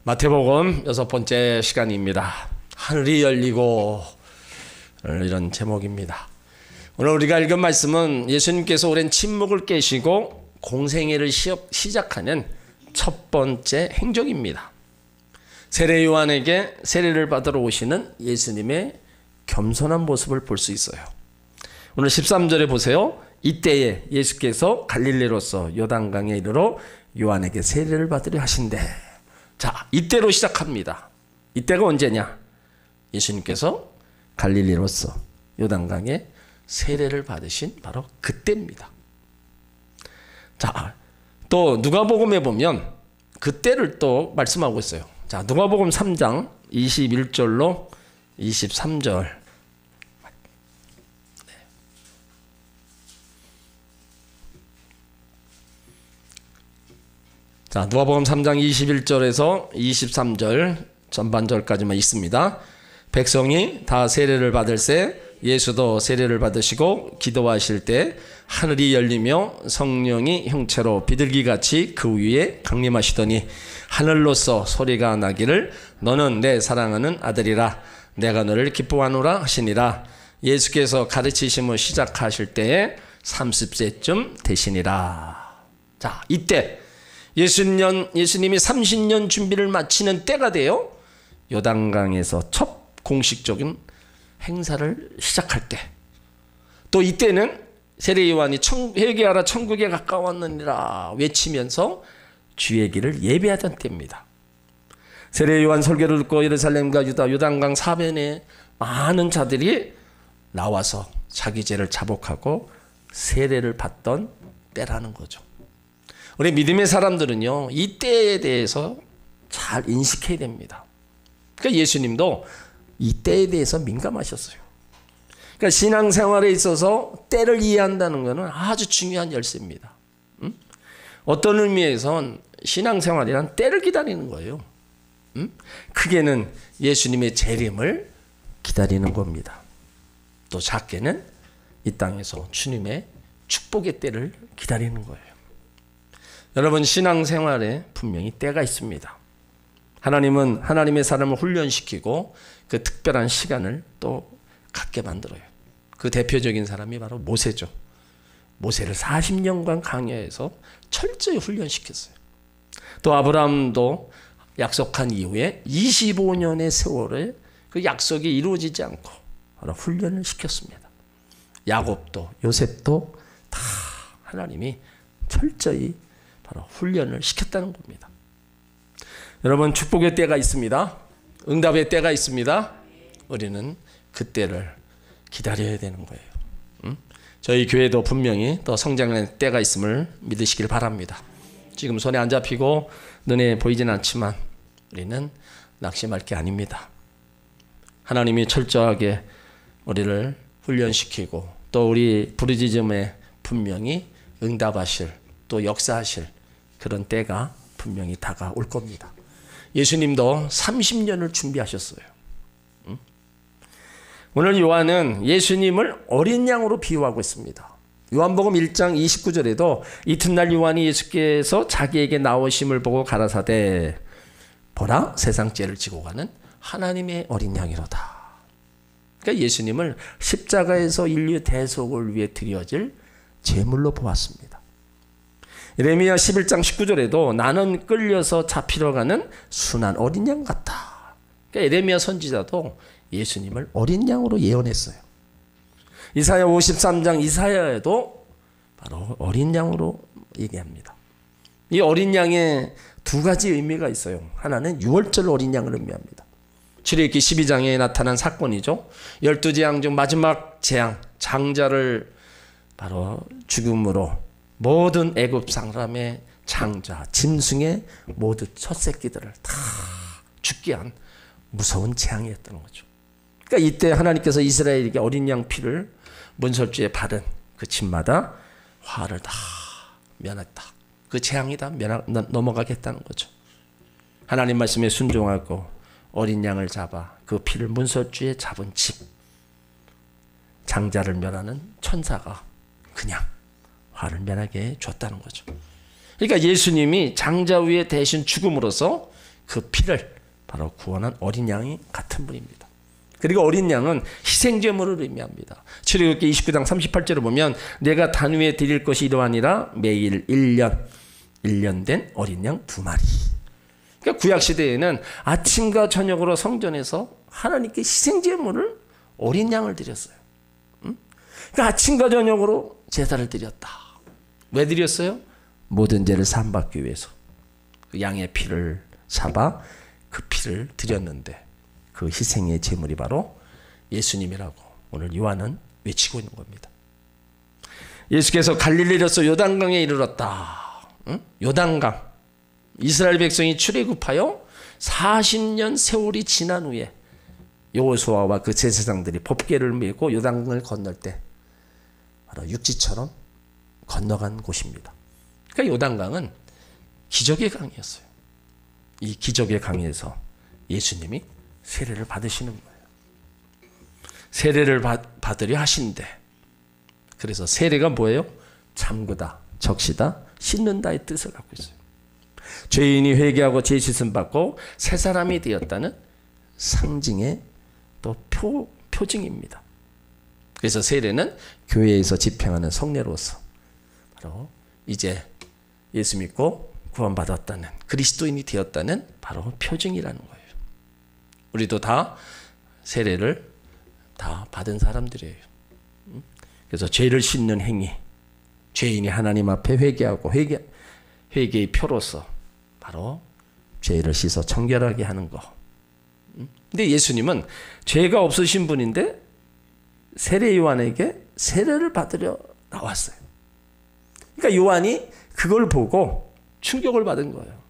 마태복음 6번째 시간입니다. 하늘이 열리고 이런 제목입니다. 오늘 우리가 읽은 말씀은 예수님께서 오랜 침묵을 깨시고 공생애를 시작하는 첫 번째 행적입니다. 세례 요한에게 세례를 받으러 오시는 예수님의 겸손한 모습을 볼 수 있어요. 오늘 13절에 보세요. 이때에 예수께서 갈릴리로서 요단강에 이르러 요한에게 세례를 받으려 하신대. 자, 이때로 시작합니다. 이때가 언제냐? 예수님께서 갈릴리로서 요단강에 세례를 받으신 바로 그때입니다. 자, 또 누가복음에 보면 그때를 또 말씀하고 있어요. 자, 누가복음 3장 21절로 23절. 자, 누가복음 3장 21절에서 23절 전반절까지만 있습니다. 백성이 다 세례를 받을새 예수도 세례를 받으시고 기도하실 때 하늘이 열리며 성령이 형체로 비둘기같이 그 위에 강림하시더니 하늘로서 소리가 나기를 너는 내 사랑하는 아들이라 내가 너를 기뻐하노라 하시니라. 예수께서 가르치심을 시작하실 때에 30세쯤 되시니라. 자, 이때 예수님이 30년 준비를 마치는 때가 되어 요단강에서 첫 공식적인 행사를 시작할 때, 또 이때는 세례 요한이 회개하라 천국에 가까웠느니라 외치면서 주의 길을 예배하던 때입니다. 세례 요한 설교를 듣고 예루살렘과 유다 요단강 사변에 많은 자들이 나와서 자기 죄를 자복하고 세례를 받던 때라는 거죠. 우리 믿음의 사람들은요, 이 때에 대해서 잘 인식해야 됩니다. 그러니까 예수님도 이 때에 대해서 민감하셨어요. 그러니까 신앙생활에 있어서 때를 이해한다는 것은 아주 중요한 열쇠입니다. 어떤 의미에선 신앙생활이란 때를 기다리는 거예요. 크게는 예수님의 재림을 기다리는 겁니다. 또 작게는 이 땅에서 주님의 축복의 때를 기다리는 거예요. 여러분, 신앙생활에 분명히 때가 있습니다. 하나님은 하나님의 사람을 훈련시키고 그 특별한 시간을 또 갖게 만들어요. 그 대표적인 사람이 바로 모세죠. 모세를 40년간 강야에서 철저히 훈련시켰어요. 또 아브라함도 약속한 이후에 25년의 세월에 그 약속이 이루어지지 않고 바로 훈련을 시켰습니다. 야곱도 요셉도 다 하나님이 철저히 바로 훈련을 시켰다는 겁니다. 여러분, 축복의 때가 있습니다. 응답의 때가 있습니다. 우리는 그 때를 기다려야 되는 거예요. 저희 교회도 분명히 또 성장의 때가 있음을 믿으시길 바랍니다. 지금 손에 안 잡히고 눈에 보이진 않지만 우리는 낙심할 게 아닙니다. 하나님이 철저하게 우리를 훈련시키고 또 우리 부르짖음에 분명히 응답하실 또 역사하실 그런 때가 분명히 다가올 겁니다. 예수님도 30년을 준비하셨어요. 오늘 요한은 예수님을 어린 양으로 비유하고 있습니다. 요한복음 1장 29절에도 이튿날 요한이 예수께서 자기에게 나오심을 보고 가라사대 보라 세상 죄를 지고 가는 하나님의 어린 양이로다. 그러니까 예수님을 십자가에서 인류 대속을 위해 드려질 제물로 보았습니다. 예레미야 11장 19절에도 나는 끌려서 잡히러 가는 순한 어린 양 같다. 그러니까 예레미야 선지자도 예수님을 어린 양으로 예언했어요. 이사야 53장 이사야에도 바로 어린 양으로 얘기합니다. 이 어린 양에 두 가지 의미가 있어요. 하나는 유월절 어린 양을 의미합니다. 출애굽기 12장에 나타난 사건이죠. 12재앙 중 마지막 재앙, 장자를 바로 죽음으로 모든 애굽 사람의 장자, 짐승의 모든 첫 새끼들을 다 죽게 한 무서운 재앙이었던 거죠. 그러니까 이때 하나님께서 이스라엘에게 어린 양 피를 문설주에 바른 그 집마다 화를 다 면했다. 그 재앙이 다 넘어가겠다는 거죠. 하나님 말씀에 순종하고 어린 양을 잡아 그 피를 문설주에 잡은 집, 장자를 멸하는 천사가 그냥 화를 면하게 줬다는 거죠. 그러니까 예수님이 장자 위에 대신 죽음으로써 그 피를 바로 구원한 어린 양이 같은 분입니다. 그리고 어린 양은 희생제물을 의미합니다. 출애굽기 29장 38절을 보면 내가 단 위에 드릴 것이 이러하니라 매일 1년 된 어린 양 2마리. 그러니까 구약시대에는 아침과 저녁으로 성전에서 하나님께 희생제물을 어린 양을 드렸어요. 그러니까 아침과 저녁으로 제사를 드렸다. 왜 드렸어요? 모든 죄를 사함받기 위해서. 그 양의 피를 잡아 그 피를 드렸는데 그 희생의 제물이 바로 예수님이라고 오늘 요한은 외치고 있는 겁니다. 예수께서 갈릴리로서 요단강에 이르렀다. 요단강. 이스라엘 백성이 출애굽하여 40년 세월이 지난 후에 여호수아와 그 제사장들이 법궤를 메고 요단강을 건널 때 바로 육지처럼 건너간 곳입니다. 그러니까 요단강은 기적의 강이었어요. 이 기적의 강에서 예수님이 세례를 받으시는 거예요. 세례를 받으려 하신대. 그래서 세례가 뭐예요? 잠그다, 적시다, 씻는다의 뜻을 갖고 있어요. 죄인이 회개하고 죄 씻음 받고 새 사람이 되었다는 상징의 또 표징입니다. 그래서 세례는 교회에서 집행하는 성례로서 바로 이제 예수 믿고 구원받았다는 그리스도인이 되었다는 바로 표징이라는 거예요. 우리도 다 세례를 다 받은 사람들이에요. 그래서 죄를 씻는 행위, 죄인이 하나님 앞에 회개하고 회개의 표로서 바로 죄를 씻어 정결하게 하는 거. 근데 예수님은 죄가 없으신 분인데 세례 요한에게 세례를 받으려 나왔어요. 그러니까 요한이 그걸 보고 충격을 받은 거예요.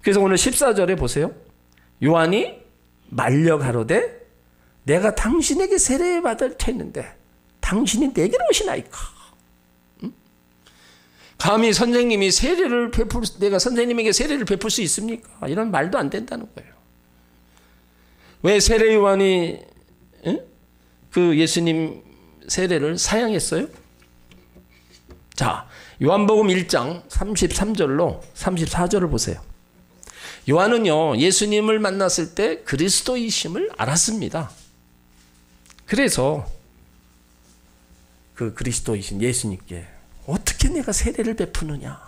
그래서 오늘 14절에 보세요. 요한이 말려 가로되 내가 당신에게 세례 받을 터있는데 당신이 내게로 오시나이까. 감히 선생님이 내가 선생님에게 세례를 베풀 수 있습니까? 이런 말도 안 된다는 거예요. 왜 세례 요한이 그 예수님 세례를 사양했어요? 자, 요한복음 1장 33절로 34절을 보세요. 요한은요, 예수님을 만났을 때 그리스도이심을 알았습니다. 그래서 그 그리스도이신 예수님께 어떻게 내가 세례를 베푸느냐,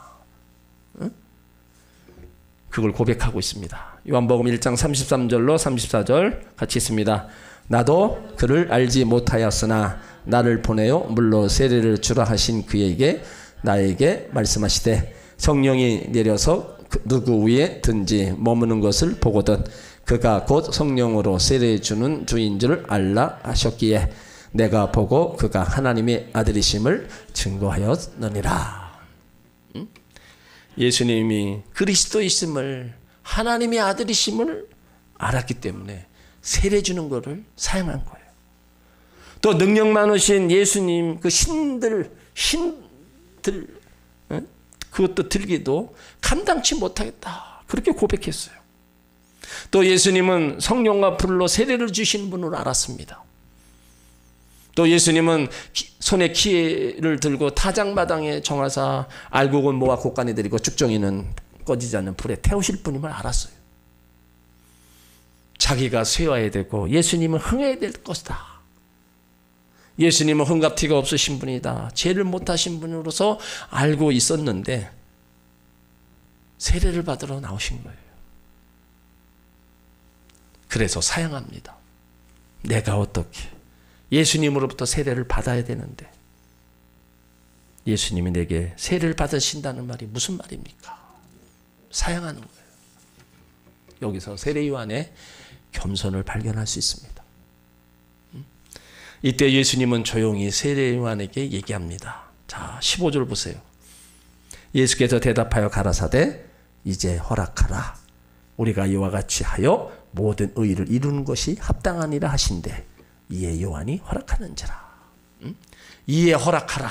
그걸 고백하고 있습니다. 요한복음 1장 33절로 34절 같이 있습니다. 나도 그를 알지 못하였으나 나를 보내어 물로 세례를 주라 하신 그에게 나에게 말씀하시되 성령이 내려서 누구 위에 든지 머무는 것을 보거든 그가 곧 성령으로 세례 주는 주인 줄 알라 하셨기에 내가 보고 그가 하나님의 아들이심을 증거하였느니라. 예수님이 그리스도이심을, 하나님의 아들이심을 알았기 때문에 세례 주는 것을 사용한 거예요. 또 능력 많으신 예수님 그 신들 그것도 들기도 감당치 못하겠다, 그렇게 고백했어요. 또 예수님은 성령과 불로 세례를 주신 분으로 알았습니다. 또 예수님은 손에 키를 들고 타작마당에 정하사 알곡은 모아 곡간에 들이고 쭉정이는 꺼지지 않는 불에 태우실 분임을 알았어요. 자기가 쇠해야 되고 예수님은 흥해야 될 것이다. 예수님은 흠값티가 없으신 분이다, 죄를 못하신 분으로서 알고 있었는데 세례를 받으러 나오신 거예요. 그래서 사양합니다. 내가 어떻게 예수님으로부터 세례를 받아야 되는데 예수님이 내게 세례를 받으신다는 말이 무슨 말입니까? 사양하는 거예요. 여기서 세례 요한의 겸손을 발견할 수 있습니다. 이때 예수님은 조용히 세례 요한에게 얘기합니다. 자, 15절 보세요. 예수께서 대답하여 가라사대 이제 허락하라. 우리가 이와 같이 하여 모든 의를 이루는 것이 합당하니라 하신대 이에 요한이 허락하는지라. 이에 허락하라.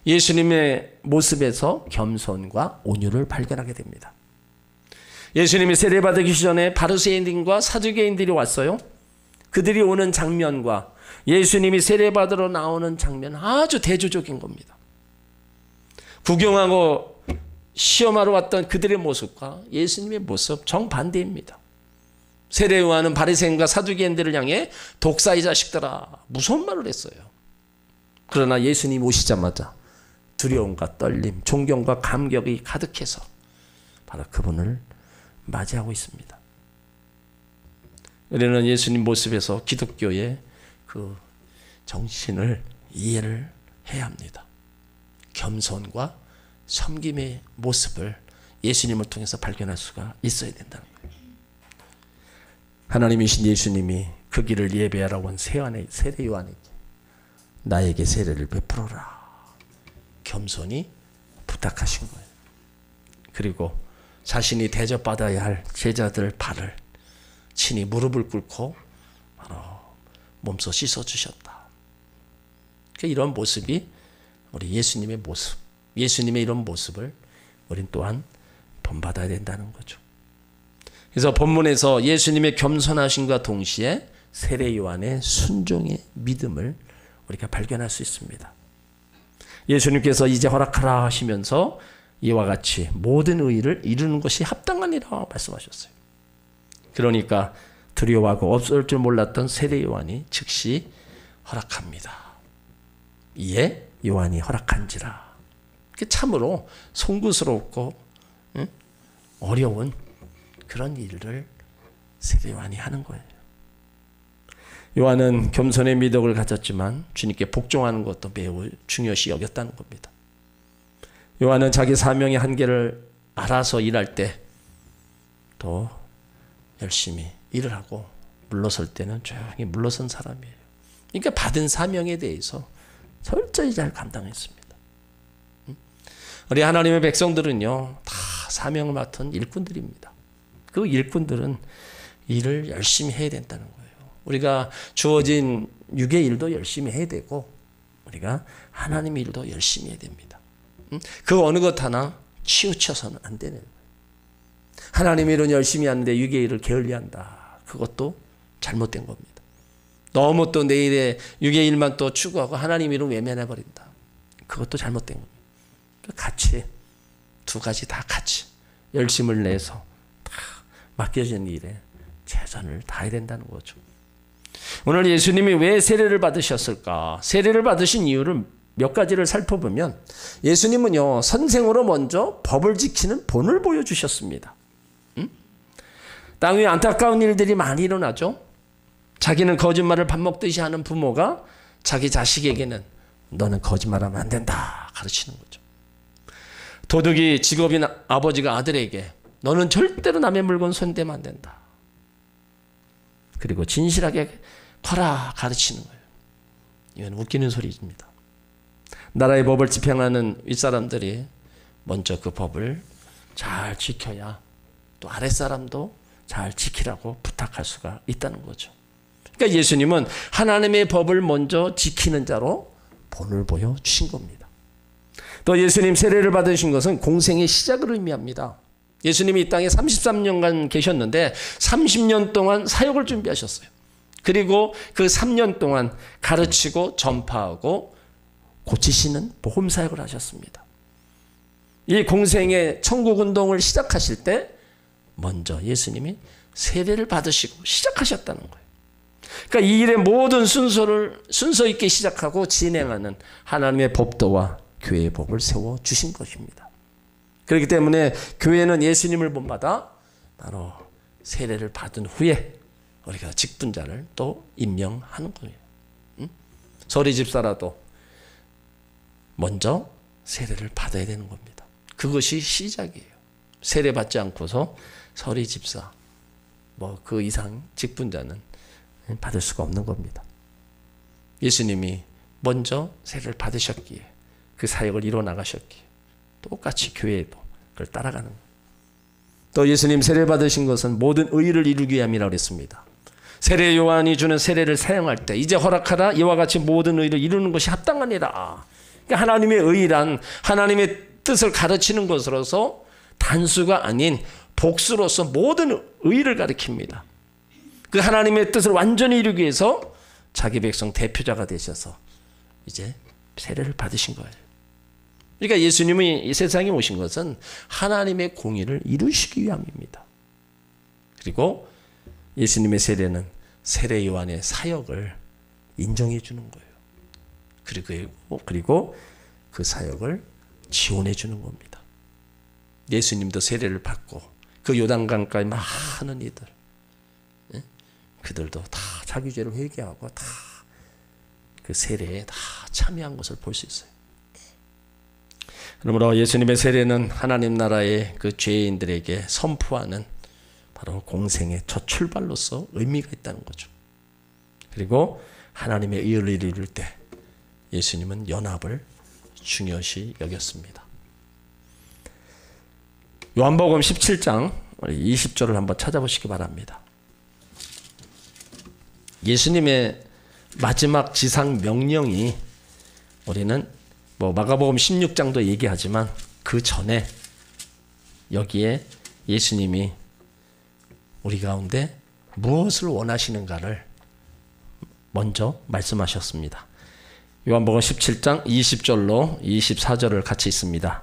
예수님의 모습에서 겸손과 온유를 발견하게 됩니다. 예수님이 세례받기 전에 바리새인들과 사두개인들이 왔어요. 그들이 오는 장면과 예수님이 세례받으러 나오는 장면 아주 대조적인 겁니다. 구경하고 시험하러 왔던 그들의 모습과 예수님의 모습 정반대입니다. 세례 요한은 바리새인과 사두개인들을 향해 독사의 자식들아 무서운 말을 했어요. 그러나 예수님 오시자마자 두려움과 떨림, 존경과 감격이 가득해서 바로 그분을 맞이하고 있습니다. 우리는 예수님 모습에서 기독교의 그 정신을 이해를 해야 합니다. 겸손과 섬김의 모습을 예수님을 통해서 발견할 수가 있어야 된다는 거예요. 하나님이신 예수님이 그 길을 예배하라고 한 세례 요한에게 나에게 세례를 베풀어라 겸손히 부탁하신 거예요. 그리고 자신이 대접받아야 할 제자들 발을 친히 무릎을 꿇고 바로 몸소 씻어주셨다. 이런 모습이 우리 예수님의 모습, 예수님의 이런 모습을 우린 또한 본받아야 된다는 거죠. 그래서 본문에서 예수님의 겸손하심과 동시에 세례 요한의 순종의 믿음을 우리가 발견할 수 있습니다. 예수님께서 이제 허락하라 하시면서 이와 같이 모든 의의를 이루는 것이 합당하니라 말씀하셨어요. 그러니까 두려워하고 없을 줄 몰랐던 세례 요한이 즉시 허락합니다. 이에 요한이 허락한지라. 참으로 송구스럽고 어려운 그런 일을 세례 요한이 하는 거예요. 요한은 겸손의 미덕을 가졌지만 주님께 복종하는 것도 매우 중요시 여겼다는 겁니다. 요한은 자기 사명의 한계를 알아서 일할 때 또 열심히 일을 하고 물러설 때는 조용히 물러선 사람이에요. 그러니까 받은 사명에 대해서 철저히 잘 감당했습니다. 우리 하나님의 백성들은요, 다 사명을 맡은 일꾼들입니다. 그 일꾼들은 일을 열심히 해야 된다는 거예요. 우리가 주어진 육의 일도 열심히 해야 되고 우리가 하나님의 일도 열심히 해야 됩니다. 그 어느 것 하나 치우쳐서는 안 되는 거예요. 하나님의 일은 열심히 하는데 육의 일을 게을리한다. 그것도 잘못된 겁니다. 너무 또 내일의 육의 일만 또 추구하고 하나님의 일은 외면해버린다. 그것도 잘못된 겁니다. 같이 두 가지 다 같이 열심을 내서 다 맡겨진 일에 최선을 다해야 된다는 거죠. 오늘 예수님이 왜 세례를 받으셨을까? 세례를 받으신 이유를 몇 가지를 살펴보면 예수님은요, 선생으로 먼저 법을 지키는 본을 보여주셨습니다. 땅 위에 안타까운 일들이 많이 일어나죠. 자기는 거짓말을 밥 먹듯이 하는 부모가 자기 자식에게는 너는 거짓말하면 안 된다 가르치는 거죠. 도둑이 직업인 아버지가 아들에게 너는 절대로 남의 물건 손대면 안 된다. 그리고 진실하게 커라 가르치는 거예요. 이건 웃기는 소리입니다. 나라의 법을 집행하는 윗사람들이 먼저 그 법을 잘 지켜야 또 아랫사람도 잘 지키라고 부탁할 수가 있다는 거죠. 그러니까 예수님은 하나님의 법을 먼저 지키는 자로 본을 보여주신 겁니다. 또 예수님 세례를 받으신 것은 공생의 시작을 의미합니다. 예수님이 이 땅에 33년간 계셨는데 30년 동안 사역을 준비하셨어요. 그리고 그 3년 동안 가르치고 전파하고 고치시는 복음사역을 하셨습니다. 이 공생의 천국운동을 시작하실 때 먼저 예수님이 세례를 받으시고 시작하셨다는 거예요. 그러니까 이 일의 모든 순서를 순서 있게 시작하고 진행하는 하나님의 법도와 교회의 법을 세워주신 것입니다. 그렇기 때문에 교회는 예수님을 본받아 바로 세례를 받은 후에 우리가 직분자를 또 임명하는 거예요. 서리 집사라도 먼저 세례를 받아야 되는 겁니다. 그것이 시작이에요. 세례 받지 않고서 서리 집사 그 이상 직분자는 받을 수가 없는 겁니다. 예수님이 먼저 세례를 받으셨기에 그 사역을 이뤄나가셨기에 똑같이 교회도 그걸 따라가는 거예요. 또 예수님 세례 받으신 것은 모든 의의를 이루기 위함이라고 했습니다. 세례 요한이 주는 세례를 사용할 때 이제 허락하라 이와 같이 모든 의의를 이루는 것이 합당하니라. 그러니까 하나님의 의의란 하나님의 뜻을 가르치는 것으로서 단수가 아닌 복수로서 모든 의의를 가리킵니다. 그 하나님의 뜻을 완전히 이루기 위해서 자기 백성 대표자가 되셔서 이제 세례를 받으신 거예요. 그러니까 예수님이 이 세상에 오신 것은 하나님의 공의를 이루시기 위함입니다. 그리고 예수님의 세례는 세례 요한의 사역을 인정해 주는 거예요. 그리고 그 사역을 지원해 주는 겁니다. 예수님도 세례를 받고 그 요단강가에 많은 이들, 그들도 다 자기 죄를 회개하고 다 그 세례에 다 참여한 것을 볼 수 있어요. 그러므로 예수님의 세례는 하나님 나라의 그 죄인들에게 선포하는 바로 공생의 첫 출발로서 의미가 있다는 거죠. 그리고 하나님의 의를 이룰 때 예수님은 연합을 중요시 여겼습니다. 요한복음 17장 20절을 한번 찾아보시기 바랍니다. 예수님의 마지막 지상 명령이 우리는 마가복음 16장도 얘기하지만 그 전에 여기에 예수님이 우리 가운데 무엇을 원하시는가를 먼저 말씀하셨습니다. 요한복음 17장 20절로 24절을 같이 읽습니다.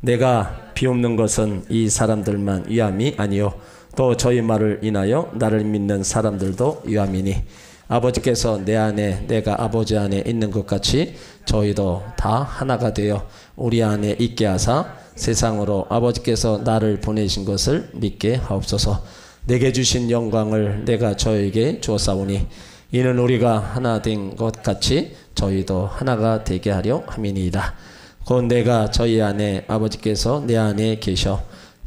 내가 비옵는 것은 이 사람들만 위함이 아니요 또 저희 말을 인하여 나를 믿는 사람들도 위함이니 아버지께서 내 안에 내가 아버지 안에 있는 것 같이 저희도 다 하나가 되어 우리 안에 있게 하사 세상으로 아버지께서 나를 보내신 것을 믿게 하옵소서. 내게 주신 영광을 내가 저에게 주었사오니 이는 우리가 하나 된 것 같이 저희도 하나가 되게 하려 함이니이다. 곧 내가 저희 안에 아버지께서 내 안에 계셔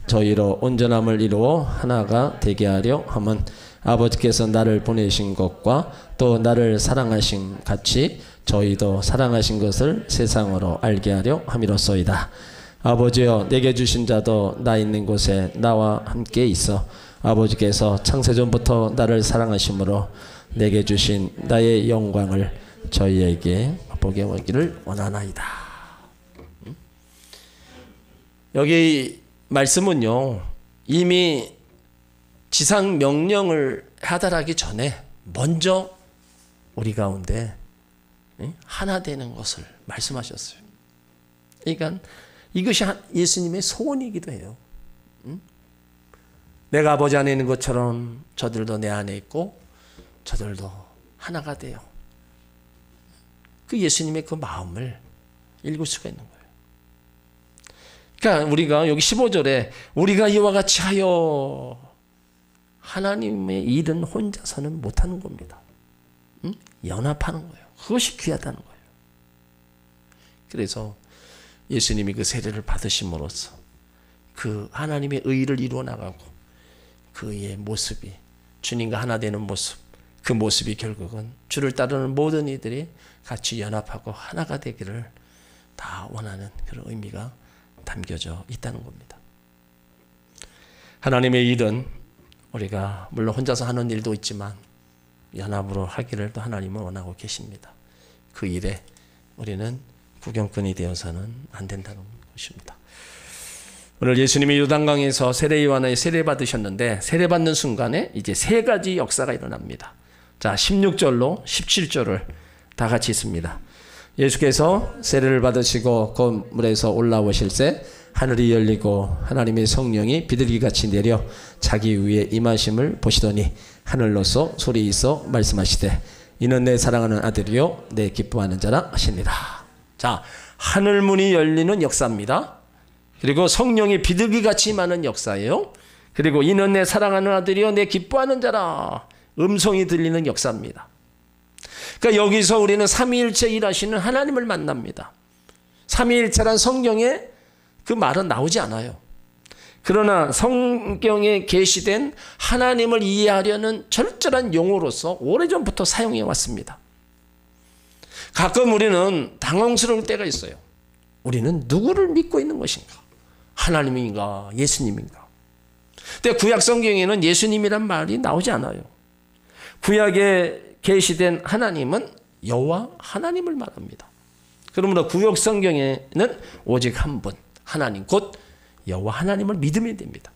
저희로 온전함을 이루어 하나가 되게 하려 함은 아버지께서 나를 보내신 것과 또 나를 사랑하신 같이 저희도 사랑하신 것을 세상으로 알게 하려 함이로소이다. 아버지여 내게 주신 자도 나 있는 곳에 나와 함께 있어 아버지께서 창세전부터 나를 사랑하심으로 내게 주신 나의 영광을 저희에게 보게 하기를 원하나이다. 여기 말씀은요 이미 지상 명령을 하달하기 전에 먼저 우리 가운데 하나 되는 것을 말씀하셨어요. 그러니까 이것이 예수님의 소원이기도 해요. 내가 아버지 안에 있는 것처럼 저들도 내 안에 있고 저들도 하나가 돼요. 그 예수님의 그 마음을 읽을 수가 있는 거예요. 그러니까 우리가 여기 15절에 우리가 이와 같이 하여 하나님의 일은 혼자서는 못하는 겁니다. 연합하는 거예요. 그것이 귀하다는 거예요. 그래서 예수님이 그 세례를 받으심으로써 그 하나님의 의를 이루어 나가고 그의 모습이 주님과 하나 되는 모습, 그 모습이 결국은 주를 따르는 모든 이들이 같이 연합하고 하나가 되기를 다 원하는 그런 의미가 담겨져 있다는 겁니다. 하나님의 일은 우리가 물론 혼자서 하는 일도 있지만 연합으로 하기를 또 하나님은 원하고 계십니다. 그 일에 우리는 구경꾼이 되어서는 안 된다는 것입니다. 오늘 예수님이 요단강에서 세례 요한의 세례 받으셨는데 세례 받는 순간에 이제 세 가지 역사가 일어납니다. 자, 16절로 17절을 다 같이 읽습니다. 예수께서 세례를 받으시고 곧 물에서 올라오실새 하늘이 열리고 하나님의 성령이 비둘기같이 내려 자기 위에 임하심을 보시더니 하늘로서 소리 있어 말씀하시되 이는 내 사랑하는 아들이요 내 기뻐하는 자라 하시니라. 자, 하늘문이 열리는 역사입니다. 그리고 성령이 비둘기같이 임하는 역사예요. 그리고 이는 내 사랑하는 아들이요 내 기뻐하는 자라 음성이 들리는 역사입니다. 그러니까 여기서 우리는 삼위일체 일하시는 하나님을 만납니다. 삼위일체란 성경에 그 말은 나오지 않아요. 그러나 성경에 계시된 하나님을 이해하려는 절절한 용어로서 오래전부터 사용해 왔습니다. 가끔 우리는 당황스러울 때가 있어요. 우리는 누구를 믿고 있는 것인가? 하나님인가? 예수님인가? 근데 구약 성경에는 예수님이란 말이 나오지 않아요. 구약에 계시된 하나님은 여호와 하나님을 말합니다. 그러므로 구약 성경에는 오직 한 분, 하나님 곧 여호와 하나님을 믿으면 됩니다.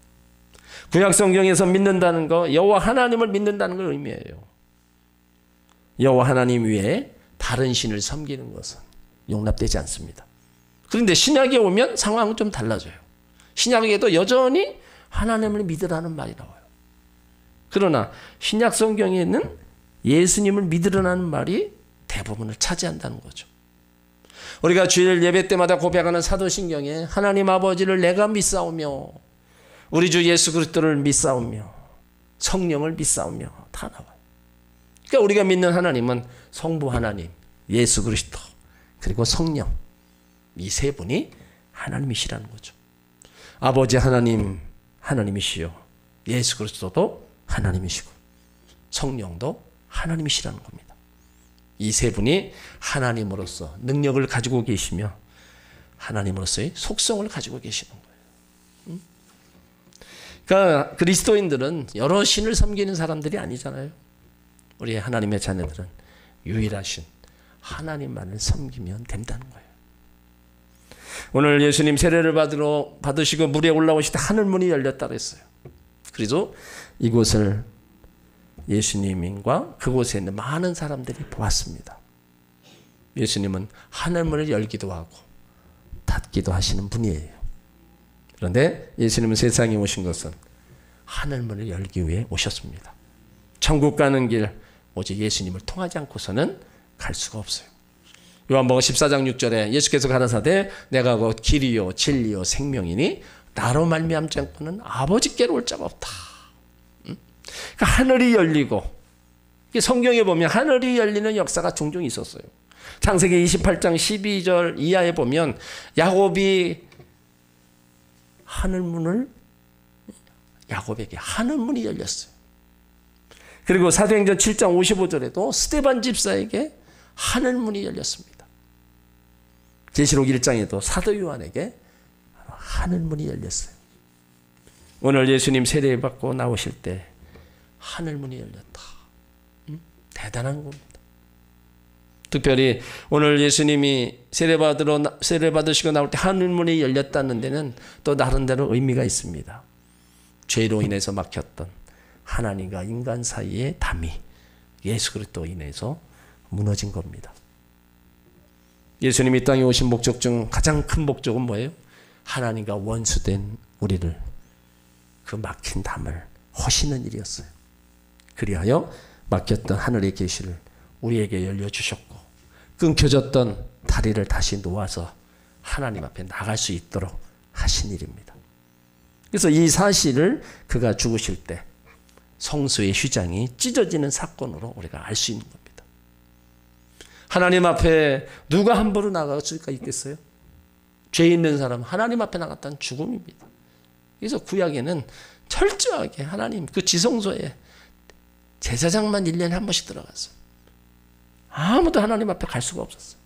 구약 성경에서 믿는다는 거, 여호와 하나님을 믿는다는 걸 의미해요. 여호와 하나님 외에 다른 신을 섬기는 것은 용납되지 않습니다. 그런데 신약에 오면 상황은 좀 달라져요. 신약에도 여전히 하나님을 믿으라는 말이 나와요. 그러나 신약 성경에는 예수님을 믿으라는 말이 대부분을 차지한다는 거죠. 우리가 주일 예배 때마다 고백하는 사도신경에 하나님 아버지를 내가 믿사오며 우리 주 예수 그리스도를 믿사오며 성령을 믿사오며 다 나와요. 그러니까 우리가 믿는 하나님은 성부 하나님, 예수 그리스도, 그리고 성령, 이 세 분이 하나님이시라는 거죠. 아버지 하나님, 하나님이시요, 예수 그리스도도 하나님이시고 성령도 하나님이시라는 겁니다. 이 세 분이 하나님으로서 능력을 가지고 계시며 하나님으로서의 속성을 가지고 계시는 거예요. 그러니까 그리스도인들은 여러 신을 섬기는 사람들이 아니잖아요. 우리 하나님의 자녀들은 유일하신 하나님만을 섬기면 된다는 거예요. 오늘 예수님 세례를 받으시고 물에 올라오실 때 하늘문이 열렸다고 했어요. 그래서 이곳을 예수님과 그곳에 있는 많은 사람들이 보았습니다. 예수님은 하늘문을 열기도 하고 닫기도 하시는 분이에요. 그런데 예수님은 세상에 오신 것은 하늘문을 열기 위해 오셨습니다. 천국 가는 길 오직 예수님을 통하지 않고서는 갈 수가 없어요. 요한복음 14장 6절에 예수께서 가라사대 내가 곧 길이요 진리요 생명이니 나로 말미암지 않고는 아버지께로 올 자가 없다. 그러니까 하늘이 열리고, 성경에 보면 하늘이 열리는 역사가 종종 있었어요. 창세기 28장 12절 이하에 보면 야곱이 야곱에게 하늘문이 열렸어요. 그리고 사도행전 7장 55절에도 스데반 집사에게 하늘문이 열렸습니다. 계시록 1장에도 사도 요한에게 하늘문이 열렸어요. 오늘 예수님 세례받고 나오실 때 하늘문이 열렸다. 대단한 겁니다. 특별히 오늘 예수님이 세례받으시고 나올 때 하늘문이 열렸다는 데는 또 나름대로 의미가 있습니다. 죄로 인해서 막혔던 하나님과 인간 사이의 담이 예수 그리스도로 인해서 무너진 겁니다. 예수님이 땅에 오신 목적 중 가장 큰 목적은 뭐예요? 하나님과 원수된 우리를 그 막힌 담을 허시는 일이었어요. 그리하여 막혔던 하늘의 계시를 우리에게 열려주셨고 끊겨졌던 다리를 다시 놓아서 하나님 앞에 나갈 수 있도록 하신 일입니다. 그래서 이 사실을 그가 죽으실 때 성소의 휘장이 찢어지는 사건으로 우리가 알 수 있는 겁니다. 하나님 앞에 누가 함부로 나갈 수가 있겠어요? 죄 있는 사람 하나님 앞에 나갔다는 죽음입니다. 그래서 구약에는 철저하게 하나님 그 지성소에 제사장만 1년에 한 번씩 들어갔어요. 아무도 하나님 앞에 갈 수가 없었어요.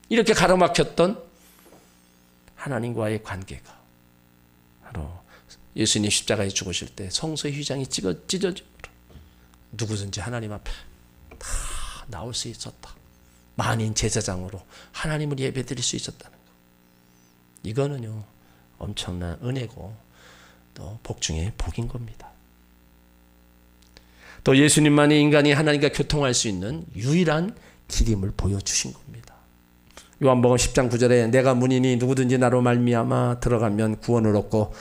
이렇게 가로막혔던 하나님과의 관계가 바로 예수님 십자가에 죽으실 때 성소의 휘장이 찢어지므로 누구든지 하나님 앞에 다 나올 수 있었다. 만인 제사장으로 하나님을 예배드릴 수 있었다는 것. 이거는요 엄청난 은혜고 또 복 중에 복인 겁니다. 또 예수님만이 인간이 하나님과 교통할 수 있는 유일한 길임을 보여주신 겁니다. 요한복음 10장 9절에 내가 문이니 누구든지 나로 말미암아 들어가면 구원을 얻고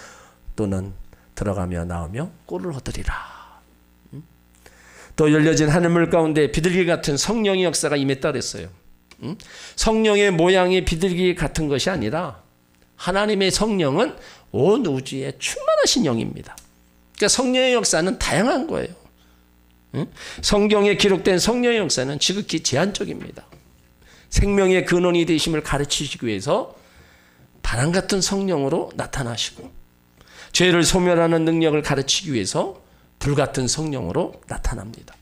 또는 들어가며 나오며 꼴을 얻으리라. 또 열려진 하늘문 가운데 비둘기 같은 성령의 역사가 임했다 그랬어요. 성령의 모양이 비둘기 같은 것이 아니라 하나님의 성령은 온 우주에 충만하신 영입니다. 그러니까 성령의 역사는 다양한 거예요. 성경에 기록된 성령의 역사는 지극히 제한적입니다. 생명의 근원이 되심을 가르치시기 위해서 바람 같은 성령으로 나타나시고 죄를 소멸하는 능력을 가르치기 위해서 불같은 성령으로 나타납니다.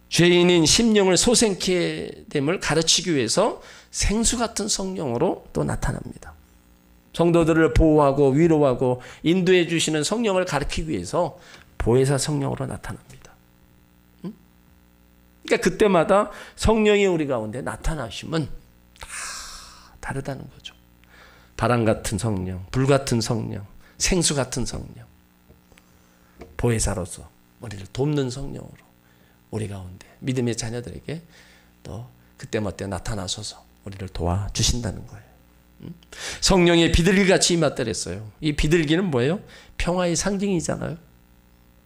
죄인인 심령을 소생케 됨을 가르치기 위해서 생수 같은 성령으로 또 나타납니다. 성도들을 보호하고 위로하고 인도해 주시는 성령을 가르치기 위해서 보혜사 성령으로 나타납니다. 그러니까 그때마다 성령이 우리 가운데 나타나심은 다 다르다는 거죠. 바람 같은 성령, 불 같은 성령, 생수 같은 성령, 보혜사로서 우리를 돕는 성령으로 우리 가운데 믿음의 자녀들에게 또 그때마다 나타나셔서 우리를 도와주신다는 거예요. 성령의 비둘기같이 임했더랬어요. 이 비둘기는 뭐예요? 평화의 상징이잖아요.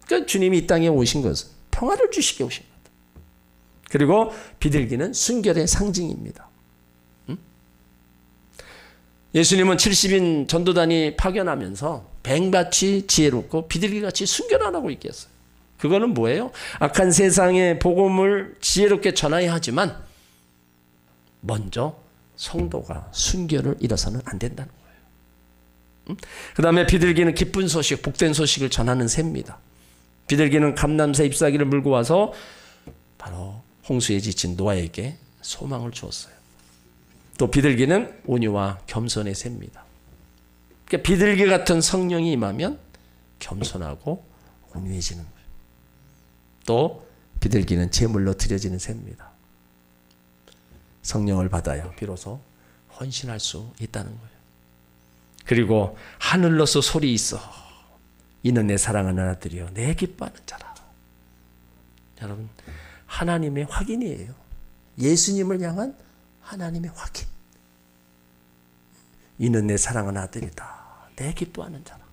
그러니까 주님이 이 땅에 오신 것은 평화를 주시게 오신 겁니다. 그리고 비둘기는 순결의 상징입니다. 예수님은 70인 전도단이 파견하면서 뱀같이 지혜롭고 비둘기같이 순결하라고 얘기했어요. 그거는 뭐예요? 악한 세상에 복음을 지혜롭게 전해야 하지만 먼저 성도가 순결을 잃어서는 안 된다는 거예요. 그 다음에 비둘기는 기쁜 소식, 복된 소식을 전하는 새입니다. 비둘기는 감람새 잎사귀를 물고 와서 바로 홍수에 지친 노아에게 소망을 주었어요. 또 비둘기는 온유와 겸손의 새입니다. 그러니까 비둘기 같은 성령이 임하면 겸손하고 온유해지는 거예요. 또 비둘기는 제물로 드려지는 새입니다. 성령을 받아야 비로소 헌신할 수 있다는 거예요. 그리고 하늘로서 소리 있어. 이는 내 사랑하는 아들이요 내 기뻐하는 자라. 여러분, 하나님의 확인이에요. 예수님을 향한 하나님의 확인. 이는 내 사랑하는 아들이다. 내 기뻐하는 자라.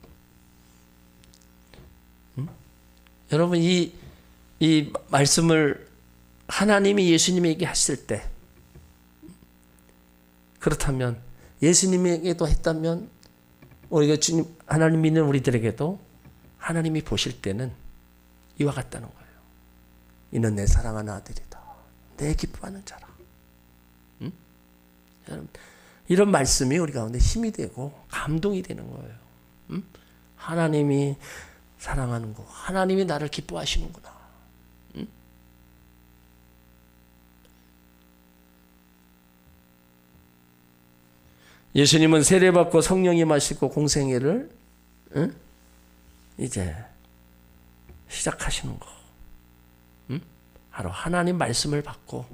여러분, 이 말씀을 하나님이 예수님에게 했을 때, 그렇다면 예수님에게도 했다면 우리가 주님 하나님 믿는 우리들에게도 하나님이 보실 때는 이와 같다는 거예요. 이는 내 사랑하는 아들이다. 내 기뻐하는 자라. 여러분, 이런 말씀이 우리 가운데 힘이 되고 감동이 되는 거예요. 하나님이 사랑하는 거, 하나님이 나를 기뻐하시는구나. 예수님은 세례받고 성령이 마시고 공생애를 이제 시작하시는 거. 바로 하나님 말씀을 받고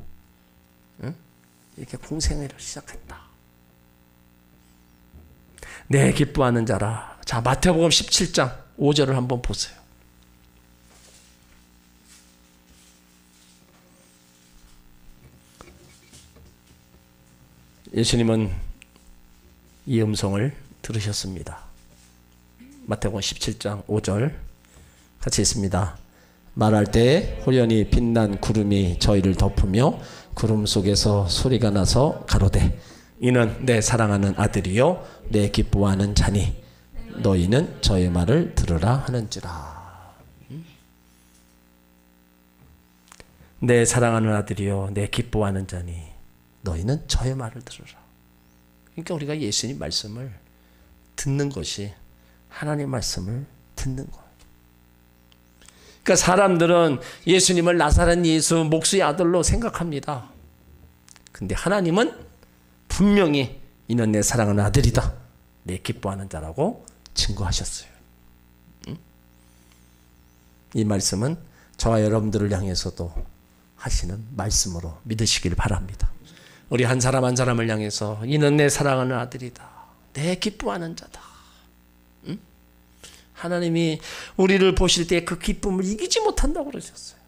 이렇게 공생애를 시작했다. 내 기뻐하는 자라. 자, 마태복음 17장 5절을 한번 보세요. 예수님은 이 음성을 들으셨습니다. 마태복음 17장 5절 같이 읽습니다. 말할 때 호련히 빛난 구름이 저희를 덮으며 구름 속에서 소리가 나서 가로되 이는 내 사랑하는 아들이요 내 기뻐하는 자니 너희는 저의 말을 들으라 하는지라. 내 사랑하는 아들이요 내 기뻐하는 자니 너희는 저의 말을 들으라. 그러니까 우리가 예수님 말씀을 듣는 것이 하나님 말씀을 듣는 거예요. 그러니까 사람들은 예수님을 나사렛 예수 목수의 아들로 생각합니다. 근데 하나님은 분명히 이는 내 사랑하는 아들이다. 내 기뻐하는 자라고 증거하셨어요. 이 말씀은 저와 여러분들을 향해서도 하시는 말씀으로 믿으시길 바랍니다. 우리 한 사람 한 사람을 향해서 이는 내 사랑하는 아들이다. 내 기뻐하는 자다. 하나님이 우리를 보실 때 그 기쁨을 이기지 못한다고 그러셨어요.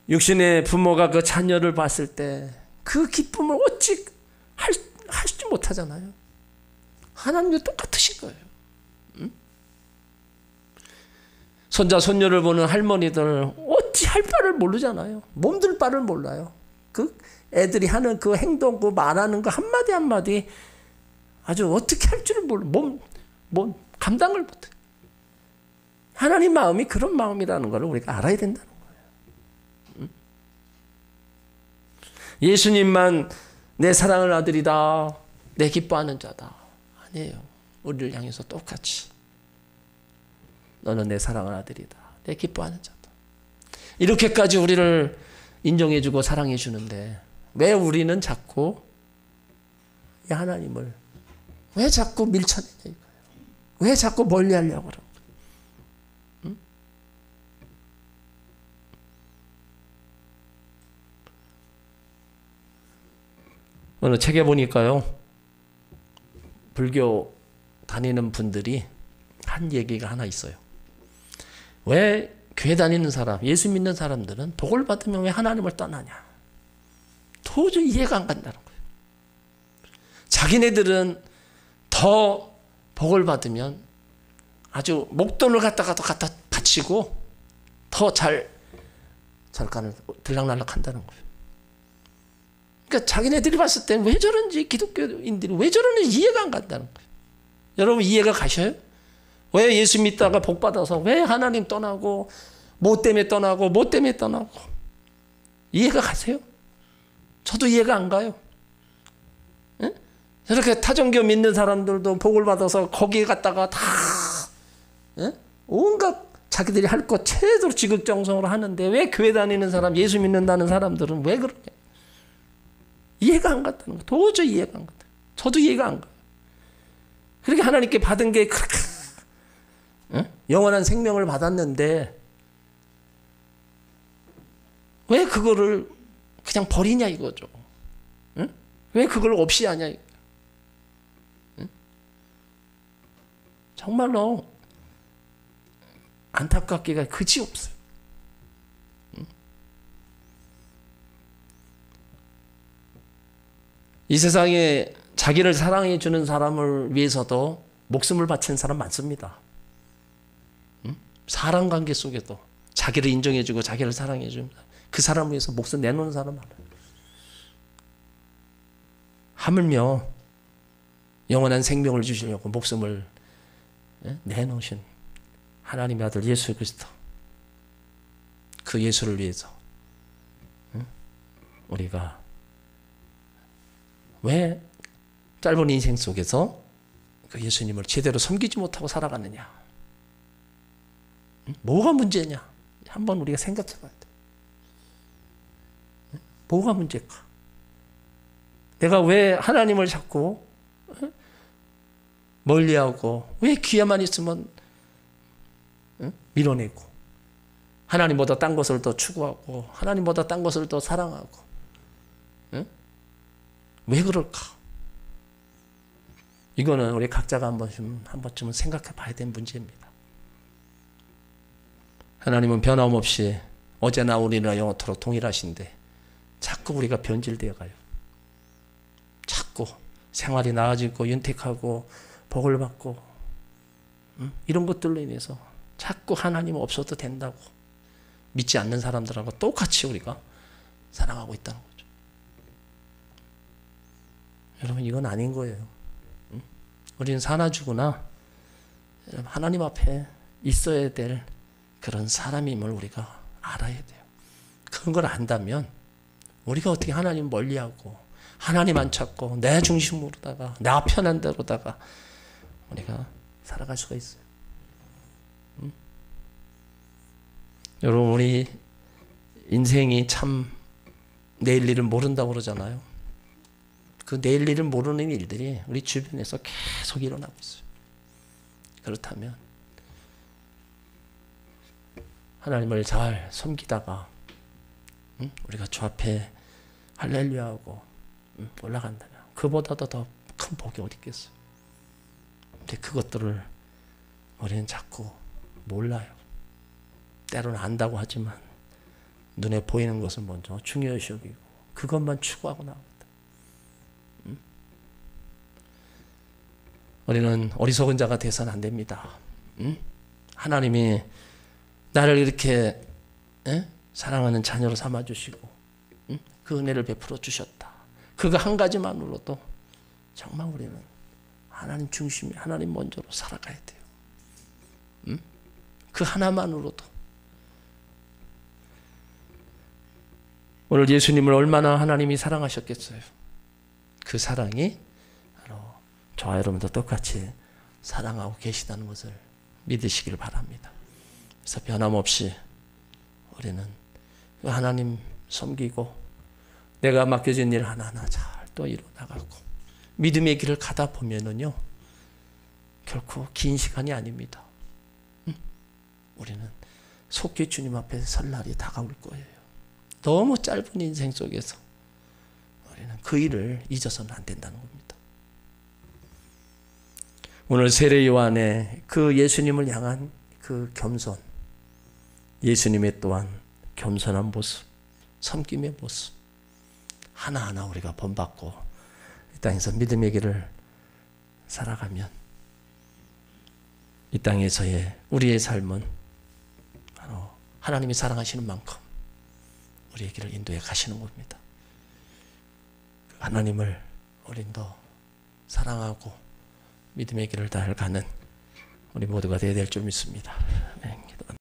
육신의 부모가 그 자녀를 봤을 때 그 기쁨을 어찌 하지 못하잖아요. 하나님도 똑같으신 거예요. 손자 손녀를 보는 할머니들 어찌 할 바를 모르잖아요. 몸둘 바를 몰라요. 그 애들이 하는 그 행동, 그 말하는 거 한마디 한마디 아주 어떻게 할 줄을 몰라. 몸 감당을 못해. 하나님 마음이 그런 마음이라는 걸 우리가 알아야 된다는 거예요. 예수님만 내 사랑하는 아들이다. 내 기뻐하는 자다. 아니에요. 우리를 향해서 똑같이 너는 내 사랑하는 아들이다. 내 기뻐하는 자다. 이렇게까지 우리를 인정해주고 사랑해주는데 왜 우리는 자꾸 이 하나님을 왜 자꾸 밀쳐내냐 이거예요. 왜 자꾸 멀리하려고 그러고. 어느 책에 보니까요. 불교 다니는 분들이 한 얘기가 하나 있어요. 왜 교회 다니는 사람, 예수 믿는 사람들은 복을 받으면 왜 하나님을 떠나냐. 도저히 이해가 안 간다는 거예요. 자기네들은 더 복을 받으면 아주 목돈을 갖다가 바치고 더 잠깐 들락날락 한다는 거예요. 그러니까 자기네들이 봤을 때 왜 저런지, 기독교인들이 왜 저러는지 이해가 안 간다는 거예요. 여러분 이해가 가셔요? 왜 예수 믿다가 복 받아서 왜 하나님 떠나고 뭐 때문에 떠나고 이해가 가세요? 저도 이해가 안 가요. 응? 저렇게 타종교 믿는 사람들도 복을 받아서 거기에 갔다가 다 온갖 자기들이 할 것 최대로 지극정성으로 하는데 왜 교회 다니는 사람, 예수 믿는다는 사람들은 왜 그러냐? 이해가 안 간다는 거예요. 도저히 이해가 안 간다. 저도 이해가 안 가요. 그렇게 하나님께 받은 게 그렇게 영원한 생명을 받았는데 왜 그거를 그냥 버리냐 이거죠. 왜 그걸 없이 하냐. 정말로 안타깝기가 그지 없어요. 이 세상에 자기를 사랑해 주는 사람을 위해서도 목숨을 바치는 사람 많습니다. 사람 관계 속에도 자기를 인정해 주고 자기를 사랑해 줍니다. 그 사람을 위해서 목숨 내놓는 사람 많아요. 하물며 영원한 생명을 주시려고 목숨을 내놓으신 하나님의 아들 예수 그리스도, 그 예수를 위해서 우리가 왜 짧은 인생 속에서 그 예수님을 제대로 섬기지 못하고 살아갔느냐? 뭐가 문제냐? 한번 우리가 생각해 봐야 돼. 뭐가 문제일까? 내가 왜 하나님을 자꾸 멀리하고 왜 귀에만 있으면 밀어내고 하나님보다 딴 것을 더 추구하고 하나님보다 딴 것을 더 사랑하고 왜 그럴까? 이거는 우리 각자가 한 번쯤은 생각해 봐야 되는 문제입니다. 하나님은 변함없이 어제나 오늘이나 영원토록 동일하신데 자꾸 우리가 변질되어 가요. 자꾸 생활이 나아지고 윤택하고 복을 받고 이런 것들로 인해서 자꾸 하나님 없어도 된다고 믿지 않는 사람들하고 똑같이 우리가 살아가고 있다는 거죠. 여러분 이건 아닌 거예요. 우리는 사나 죽으나 하나님 앞에 있어야 될 그런 사람임을 우리가 알아야 돼요. 그런 걸 안다면 우리가 어떻게 하나님 멀리하고 하나님 안 찾고 내 중심으로다가 나 편한 대로다가 우리가 살아갈 수가 있어요. 여러분 우리 인생이 참 내일 일을 모른다고 그러잖아요. 그 내일 일을 모르는 일들이 우리 주변에서 계속 일어나고 있어요. 그렇다면 하나님을 잘 섬기다가 우리가 주 앞에 할렐루야하고 올라간다면 그보다도 더 큰 복이 어디 있겠어요. 근데 그것들을 우리는 자꾸 몰라요. 때로는 안다고 하지만 눈에 보이는 것을 먼저 중요시 여기고 그것만 추구하고 나옵니다. 우리는 어리석은 자가 돼서는 안 됩니다. 하나님이 나를 이렇게 사랑하는 자녀로 삼아주시고 그 은혜를 베풀어 주셨다. 그거 한 가지만으로도 정말 우리는 하나님 중심이 하나님 먼저로 살아가야 돼요. 그 하나만으로도 오늘 예수님을 얼마나 하나님이 사랑하셨겠어요. 그 사랑이 바로 저와 여러분도 똑같이 사랑하고 계시다는 것을 믿으시길 바랍니다. 그래서 변함없이 우리는 하나님 섬기고 내가 맡겨진 일 하나하나 잘 또 이뤄나가고 믿음의 길을 가다 보면은요 결코 긴 시간이 아닙니다. 우리는 속히 주님 앞에 설 날이 다가올 거예요. 너무 짧은 인생 속에서 우리는 그 일을 잊어서는 안 된다는 겁니다. 오늘 세례 요한의 그 예수님을 향한 그 겸손, 예수님의 또한 겸손한 모습, 섬김의 모습 하나하나 우리가 본받고 땅에서 믿음의 길을 살아가면 이 땅에서의 우리의 삶은 바로 하나님이 사랑하시는 만큼 우리의 길을 인도해 가시는 겁니다. 하나님을 우린도 사랑하고 믿음의 길을 다 가는 우리 모두가 되어야 될 줄 믿습니다.